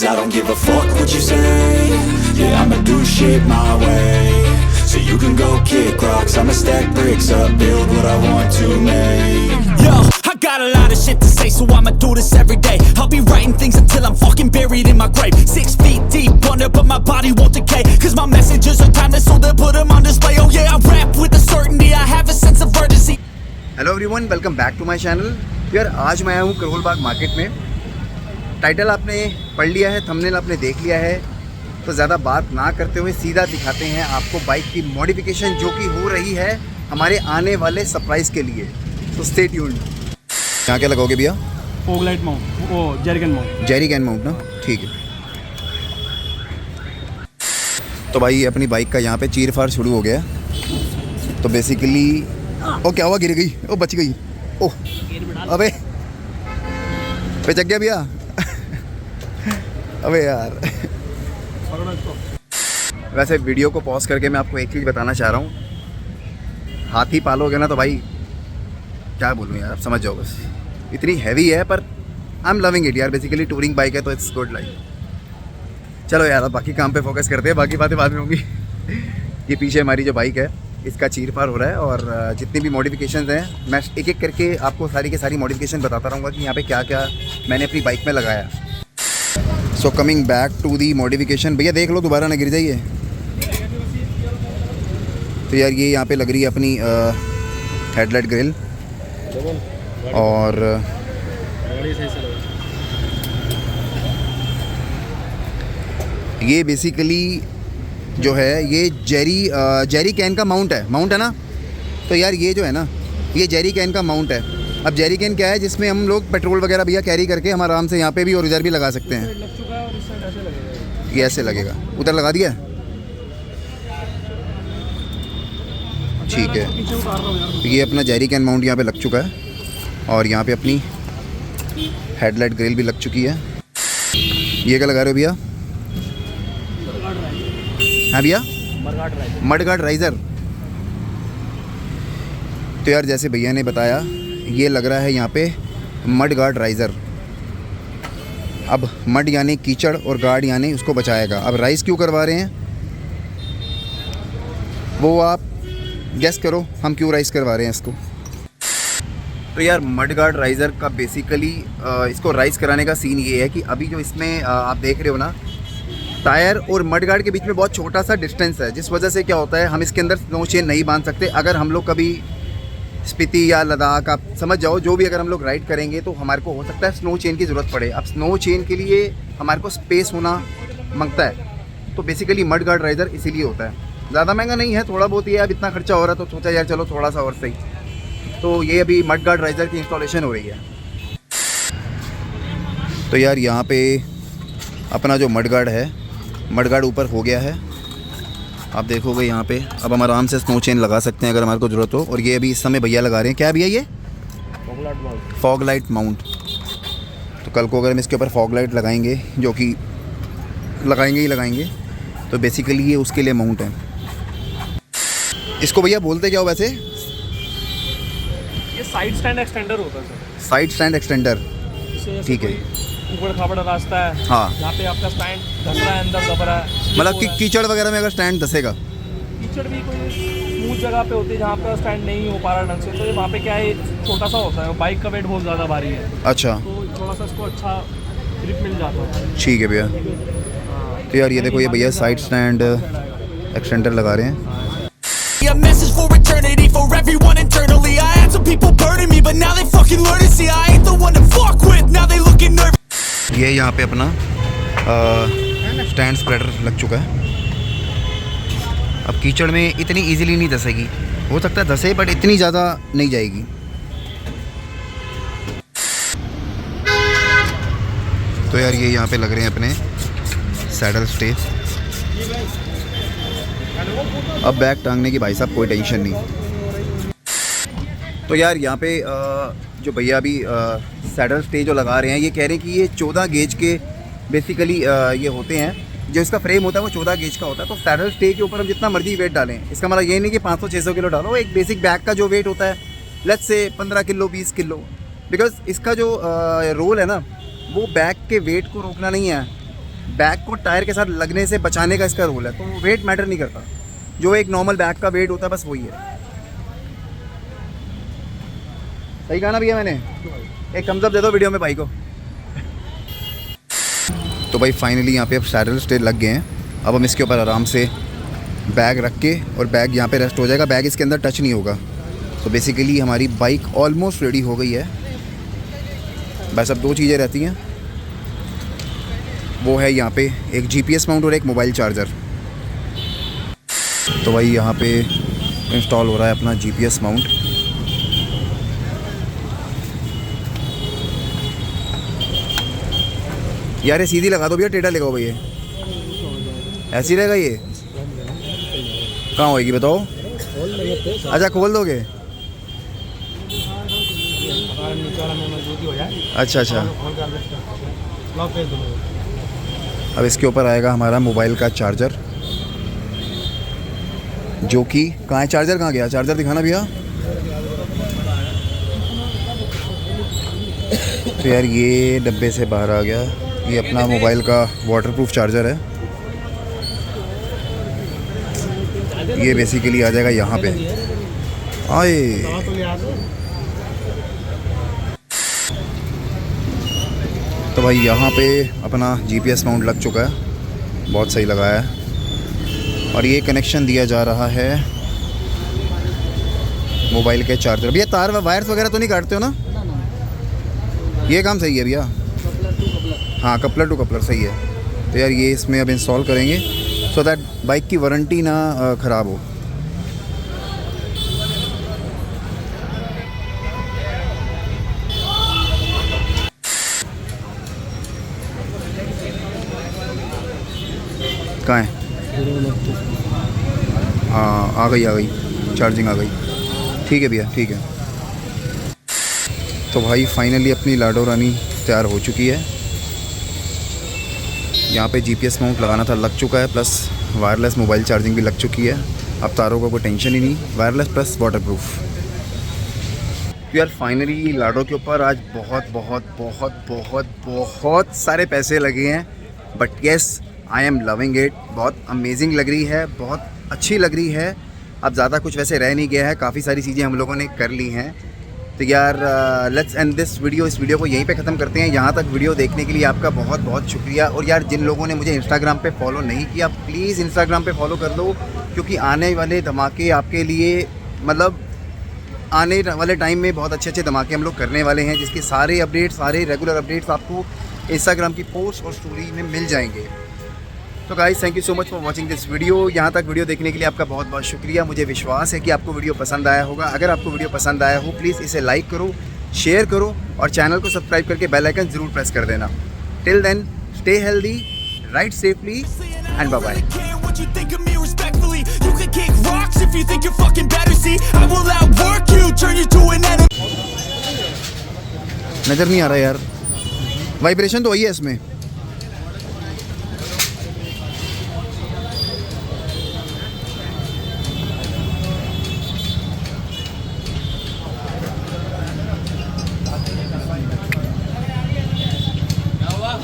cause I don't give a fuck what you say. Yeah, I'ma do shit my way. So you can go kick rocks, I'ma stack bricks up, build what I want to make. Yo, I got a lot of shit to say, so I'ma do this every day. I'll be writing things until I'm fucking buried in my grave. 6 feet deep under, but my body won't decay. Cause my messages are timeless, so they'll put them on display. Oh yeah, I rap with a certainty, I have a sense of urgency. Hello everyone, welcome back to my channel. यार आज मैं आया हूँ Karol Bagh market में। Title आपने पढ़ लिया है, थंबनेल आपने देख लिया है, तो ज़्यादा बात ना करते हुए सीधा दिखाते हैं आपको बाइक की मॉडिफिकेशन जो कि हो रही है हमारे आने वाले सरप्राइज़ के लिए। तो स्टे ट्यून्ड। यहाँ क्या लगाओगे भैया? फॉग लाइट माउंट, वो जेरिकन माउंट। जेरिकन माउंट ना, ठीक है। तो भाई अपनी बाइक का यहाँ पे चीर फाड़ शुरू हो गया। तो बेसिकली ओ क्या हुआ, गिर गई? ओ बच गई। ओह अबे पे चक गया भैया। अबे यार। वैसे वीडियो को पॉज करके मैं आपको एक चीज़ बताना चाह रहा हूँ। हाथी पालोगे ना तो भाई क्या बोलूँ यार, आप समझ जाओ बस। इतनी हैवी है पर आई एम लविंग इट यार। बेसिकली टूरिंग बाइक है तो इट्स गुड लाइक। चलो यार अब बाकी काम पे फोकस करते हैं, बाकी बातें बाद में होंगी। ये पीछे हमारी जो बाइक है इसका चीर फाड़ हो रहा है और जितनी भी मॉडिफिकेशंस हैं मैं एक एक करके आपको सारी के सारी मॉडिफिकेशन बताता रहूँगा कि यहाँ पे क्या क्या मैंने अपनी बाइक में लगाया। So coming back to the modification, भैया देख लो दोबारा ना गिर जाइए। तो यार ये यहाँ पे लग रही है अपनी हेडलाइट ग्रिल और ये बेसिकली जो है ये जेरी कैन का माउंट है ना। तो यार ये जो है ना ये जेरी कैन का माउंट है। अब जेरी कैन क्या है, जिसमें हम लोग पेट्रोल वगैरह भैया कैरी करके हम आराम से यहाँ पे भी और इधर भी लगा सकते हैं। ये ऐसे लगेगा, उधर लगा दिया, ठीक है। ये अपना जेरी कैन माउंट यहाँ पे लग चुका है और यहाँ पे अपनी हेडलाइट ग्रिल भी लग चुकी है। ये क्या लगा रहे हो भैया? हाँ भैया, मडगार्ड राइज़र। तो यार जैसे भैया ने बताया ये लग रहा है यहाँ पे मडगार्ड राइज़र। अब मड यानी कीचड़ और गार्ड यानी उसको बचाएगा। अब राइज़ क्यों करवा रहे हैं वो आप गेस करो, हम क्यों राइज़ करवा रहे हैं इसको। तो यार मडगार्ड राइज़र का बेसिकली इसको राइज़ कराने का सीन ये है कि अभी जो इसमें आप देख रहे हो ना, टायर और मडगार्ड के बीच में बहुत छोटा सा डिस्टेंस है, जिस वजह से क्या होता है हम इसके अंदर स्नो चेन नहीं बांध सकते। अगर हम लोग कभी स्पीति या लद्दाख, आप समझ जाओ, जो भी अगर हम लोग राइड करेंगे तो हमारे को हो सकता है स्नो चेन की ज़रूरत पड़े। अब स्नो चेन के लिए हमारे को स्पेस होना मांगता है, तो बेसिकली मडगार्ड राइज़र इसीलिए होता है। ज़्यादा महंगा नहीं है, थोड़ा बहुत ही है। अब इतना खर्चा हो रहा है तो सोचा यार चलो थोड़ा सा और सही। तो ये अभी मडगार्ड राइज़र की इंस्टॉलेशन हो रही है। तो यार यहाँ पे अपना जो मडगार्ड है, मडगार्ड ऊपर हो गया है, आप देखोगे यहाँ पे। अब हम आराम से स्नो चेन लगा सकते हैं अगर हमारे को ज़रूरत हो। और ये अभी इस समय भैया लगा रहे हैं, क्या भैया ये? Fog light mount. तो कल को अगर हम इसके ऊपर फॉग लाइट लगाएंगे, जो कि लगाएंगे, तो बेसिकली ये उसके लिए माउंट है। इसको भैया बोलते क्या हो वैसे? ये साइड स्टैंड एक्सटेंडर होता है सर। साइड स्टैंड एक्सटेंडर, ठीक है। ऊबड़ खाबड़ रास्ता है, हाँ, यहाँ पे आपका स्टैंड धस रहा है, अंदर दब रहा है, मतलब कि कीचड़ वगैरह में अगर स्टैंड धसेगा, कीचड़ भी कोई स्मूथ जगह पे होती है जहाँ पे स्टैंड नहीं हो पा रहा ढंग से, तो वहाँ पे क्या है छोटा सा होता है, बाइक का वेट बहुत ज़्यादा भारी है। अच्छा, तो थोड़ा सा इसको अच्छा ग्रिप मिल जाता है। ठीक है भैया। तो यार ये देखो, ये भैया साइड स्टैंड एक्सटेंडर लगा रहे हैं। A message for eternity for everyone internally. I had some people burning me, but now they fucking learn to see I ain't the one to fuck with. Now they looking nervous. ये यहाँ पे अपना stand spreader लग चुका है। अब कीचड़ में इतनी इजीली नहीं धसेगी, हो सकता है धसे बट इतनी ज़्यादा नहीं जाएगी। तो यार ये यहाँ पे लग रहे हैं अपने सैडल स्टे। अब बैग टांगने की भाई साहब कोई टेंशन नहीं। तो यार यहाँ पे जो भैया अभी सैडल स्टे जो लगा रहे हैं, ये कह रहे हैं कि ये 14 गेज के बेसिकली ये होते हैं। जो इसका फ्रेम होता है वो 14 गेज का होता है। तो सैडल स्टे के ऊपर हम जितना मर्जी वेट डालें, इसका मतलब ये नहीं कि 500-600 किलो डालो। एक बेसिक बैग का जो वेट होता है, let's say 15 kilo 20 kilo, because इसका जो रोल है ना, वो बैग के वेट को रोकना नहीं है, बैग को टायर के साथ लगने से बचाने का इसका रोल है, तो वेट मैटर नहीं करता। जो एक नॉर्मल बैग का वेट होता है बस वही है। सही कहा ना भैया मैंने? एक thumbs up दे दो वीडियो में भाई को। तो भाई फाइनली यहाँ पे अब सैडल स्टे लग गए हैं। अब हम इसके ऊपर आराम से बैग रख के, और बैग यहाँ पे रेस्ट हो जाएगा, बैग इसके अंदर टच नहीं होगा। तो बेसिकली हमारी बाइक ऑलमोस्ट रेडी हो गई है। बस अब 2 चीज़ें रहती हैं, वो है यहाँ पे एक GPS माउंट और एक मोबाइल चार्जर। तो भाई यहाँ पे इंस्टॉल हो रहा है अपना GPS माउंट। यार ये सीधी लगा दो भैया, टेढ़ा लगाओ भैया, ऐसी रहेगा ये? कहाँ होएगी बताओ? अच्छा खोल दोगे? अच्छा। अब इसके ऊपर आएगा हमारा मोबाइल का चार्जर, जो कि कहाँ है? चार्जर कहाँ गया? चार्जर दिखाना भैया। तो यार ये डब्बे से बाहर आ गया। ये अपना मोबाइल का वाटरप्रूफ चार्जर है। ये बेसिकली आ जाएगा यहाँ पे। आए तो भाई यहाँ पे अपना GPS माउंट लग चुका है, बहुत सही लगा है। और ये कनेक्शन दिया जा रहा है मोबाइल के चार्जर। भैया तार वायर्स वगैरह तो नहीं काटते हो ना? ये काम सही है भैया। हाँ कपलर टू कपलर सही है। तो यार ये इसमें अब इंस्टॉल करेंगे सो दैट बाइक की वारंटी ना ख़राब हो। कहाँ है? हाँ आ गई चार्जिंग आ गई। ठीक है भैया ठीक है। तो भाई फाइनली अपनी लाडो रानी तैयार हो चुकी है। यहाँ पे GPS माउंट लगाना था, लग चुका है, प्लस वायरलेस मोबाइल चार्जिंग भी लग चुकी है। अब तारों का कोई टेंशन ही नहीं, वायरलेस प्लस वाटरप्रूफ। तो यार फाइनली लाडो के ऊपर आज बहुत बहुत बहुत बहुत बहुत सारे पैसे लगे हैं, but yes I am loving it. बहुत अमेजिंग लग रही है, बहुत अच्छी लग रही है। अब ज़्यादा कुछ वैसे रह नहीं गया है, काफ़ी सारी चीज़ें हम लोगों ने कर ली हैं। तो यार लेट्स एंड दिस वीडियो। इस वीडियो को यहीं पे ख़त्म करते हैं। यहाँ तक वीडियो देखने के लिए आपका बहुत बहुत शुक्रिया। और यार जिन लोगों ने मुझे इंस्टाग्राम पे फॉलो नहीं किया, प्लीज़ इंस्टाग्राम पे फॉलो कर लो, क्योंकि आने वाले धमाके आपके लिए, मतलब आने वाले टाइम में बहुत अच्छे अच्छे धमाके हम लोग करने वाले हैं, जिसके सारे अपडेट्स, सारे रेगुलर अपडेट्स आपको इंस्टाग्राम की पोस्ट और स्टोरी में मिल जाएंगे। तो guys thank you so much for watching this video. यहाँ तक वीडियो देखने के लिए आपका बहुत बहुत शुक्रिया। मुझे विश्वास है कि आपको वीडियो पसंद आया होगा। अगर आपको वीडियो पसंद आया हो प्लीज़ इसे लाइक करो, शेयर करो और चैनल को सब्सक्राइब करके बेल आइकन ज़रूर प्रेस कर देना। Till then stay healthy, ride safely and bye bye. नज़र नहीं आ रहा यार, वाइब्रेशन तो वही है इसमें।